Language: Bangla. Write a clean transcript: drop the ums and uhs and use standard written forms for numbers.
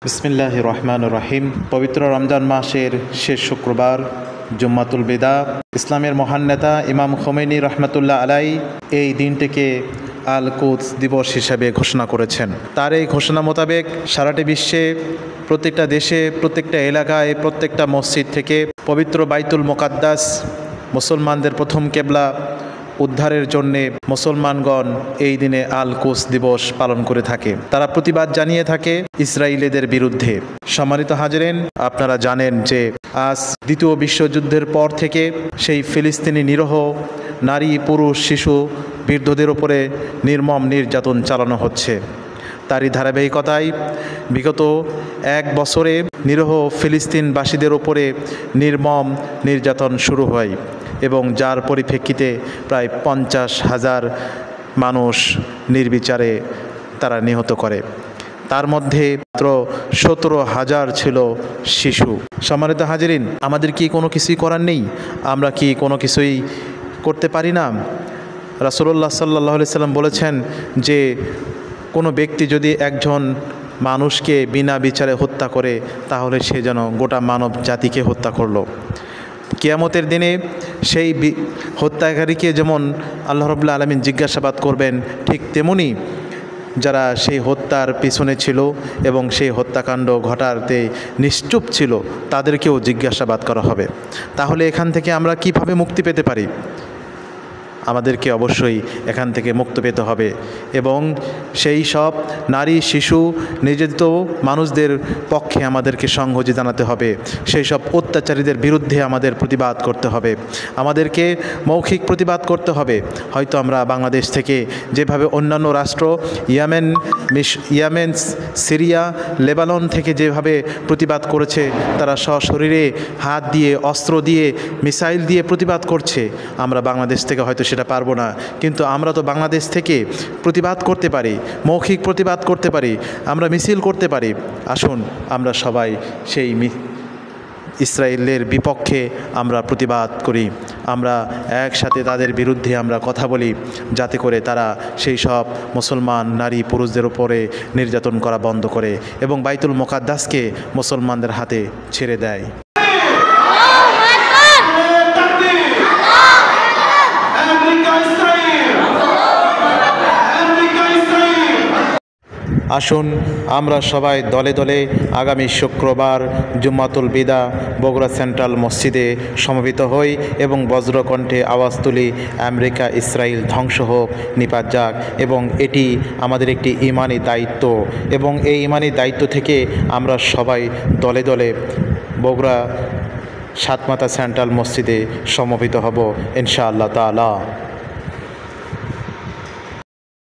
বিসমিল্লাহির রহমানির রহিম। পবিত্র রমজান মাসের শেষ শুক্রবার জুম্মাতুল বিদা। ইসলামের মহান নেতা ইমাম খোমেনি রহমতুল্লাহ আলাই এই দিনটিকে আল কুদস দিবস হিসেবে ঘোষণা করেছেন। তার এই ঘোষণা মোতাবেক সারাটি বিশ্বে প্রত্যেকটা দেশে, প্রত্যেকটা এলাকায়, প্রত্যেকটা মসজিদ থেকে পবিত্র বাইতুল মুকাদ্দাস, মুসলমানদের প্রথম কেবলা উদ্ধারের জন্যে মুসলমানগণ এই দিনে আল কুদস দিবস পালন করে থাকে। তারা প্রতিবাদ জানিয়ে থাকে ইসরায়েলিদের বিরুদ্ধে। সম্মানিত হাজেরিন, আপনারা জানেন যে আজ দ্বিতীয় বিশ্বযুদ্ধের পর থেকে সেই ফিলিস্তিনি নিরীহ নারী, পুরুষ, শিশু, বৃদ্ধদের উপরে নির্মম নির্যাতন চালানো হচ্ছে। তারই ধারাবাহিকতায় বিগত এক বছরে নিরীহ ফিলিস্তিনবাসীদের উপরে নির্মম নির্যাতন শুরু হয় এবং যার পরিপ্রেক্ষিতে প্রায় 50,000 মানুষ নির্বিচারে তারা নিহত করে। তার মধ্যে মাত্র 17,000 ছিল শিশু। সম্মানিত হাজেরিন, আমাদের কি কোনো কিছুই করার নেই? আমরা কি কোনো কিছুই করতে পারি না? রাসূলুল্লাহ সাল্লাল্লাহু আলাইহি সাল্লাম বলেছেন যে কোনো ব্যক্তি যদি একজন মানুষকে বিনা বিচারে হত্যা করে, তাহলে সে যেন গোটা মানব জাতিকে হত্যা করলো। কিয়ামতের দিনে সেই হত্যাকারীকে যেমন আল্লাহ রাব্বুল আলামিন জিজ্ঞাসাবাদ করবেন, ঠিক তেমনি যারা সেই হত্যার পিছনে ছিল এবং সেই হত্যাকাণ্ড ঘটাতে নিশ্চুপ ছিল তাদেরকেও জিজ্ঞাসাবাদ করা হবে। তাহলে এখান থেকে আমরা কিভাবে মুক্তি পেতে পারি? আমাদেরকে অবশ্যই এখান থেকে মুক্তি পেতে হবে এবং সেই সব নারী, শিশু, নির্যাতিত মানুষদের পক্ষে আমাদেরকে সংহতি জানাতে হবে। সেই সব অত্যাচারীদের বিরুদ্ধে আমাদের প্রতিবাদ করতে হবে, আমাদেরকে মৌখিক প্রতিবাদ করতে হবে। হয়তো আমরা বাংলাদেশ থেকে যেভাবে অন্যান্য রাষ্ট্র ইয়ামেন, সিরিয়া, লেবানন থেকে যেভাবে প্রতিবাদ করেছে, তারা সশরীরে হাত দিয়ে, অস্ত্র দিয়ে, মিসাইল দিয়ে প্রতিবাদ করছে, আমরা বাংলাদেশ থেকে হয়তো সেটা পারবো না। কিন্তু আমরা তো বাংলাদেশ থেকে প্রতিবাদ করতে পারি, মৌখিক প্রতিবাদ করতে পারি, আমরা মিছিল করতে পারি। আসুন আমরা সবাই সেই ইসরায়েলের বিপক্ষে আমরা প্রতিবাদ করি, আমরা একসাথে তাদের বিরুদ্ধে আমরা কথা বলি, যাতে করে তারা সেই সব মুসলমান নারী, পুরুষদের উপরে নির্যাতন করা বন্ধ করে এবং বাইতুল মুকাদ্দাসকে মুসলমানদের হাতে ছেড়ে দেয়। আসুন আমরা সবাই দলে দলে আগামী শুক্রবার জুম্মাতুল বিদা বগুড়া সেন্ট্রাল মসজিদে সমবেত হই এবং বজ্রকণ্ঠে আওয়াজ তুলি, আমেরিকা ইসরায়েল ধ্বংস হোক, নিপাত যাক। এবং এটি আমাদের একটি ইমানি দায়িত্ব এবং এই ইমানি দায়িত্ব থেকে আমরা সবাই দলে দলে বগুড়া সাতমাতা সেন্ট্রাল মসজিদে সমবেত হব ইনশাআল্লাহ তাআলা।